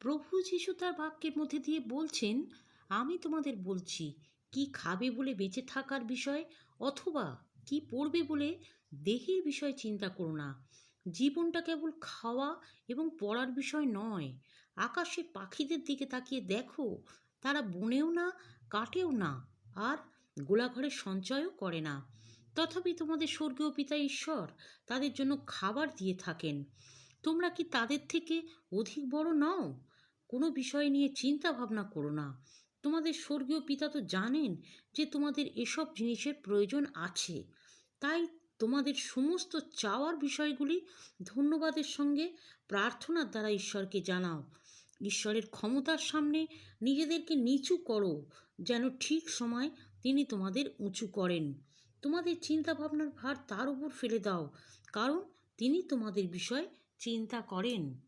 প্রভু যীশু তার বাক্যের মধ্যে দিয়ে বলছেন, আমি তোমাদের বলছি, কি খাবে বলে বেঁচে থাকার বিষয় অথবা কি পড়বে বলে দেহের বিষয়ে চিন্তা করো না। জীবনটা কেবল খাওয়া এবং পড়ার বিষয় নয়। আকাশের পাখিদের দিকে তাকিয়ে দেখো, তারা বনেও না, কাটেও না, আর গোলাঘরে সঞ্চয়ও করে না, তথাপি তোমাদের স্বর্গীয় পিতা ঈশ্বর তাদের জন্য খাবার দিয়ে থাকেন। তোমরা কি তাদের থেকে অধিক বড় নও? কোনো বিষয় নিয়ে চিন্তা ভাবনা করো না। তোমাদের স্বর্গীয় পিতা তো জানেন যে তোমাদের এসব জিনিসের প্রয়োজন আছে। তাই তোমাদের সমস্ত চাওয়ার বিষয়গুলি ধন্যবাদের সঙ্গে প্রার্থনার দ্বারা ঈশ্বরকে জানাও। ঈশ্বরের ক্ষমতার সামনে নিজেদেরকে নিচু করো, যেন ঠিক সময় তিনি তোমাদের উঁচু করেন। তোমাদের চিন্তা ভাবনার ভার তার উপর ফেলে দাও, কারণ তিনি তোমাদের বিষয়ে চিন্তা করেন।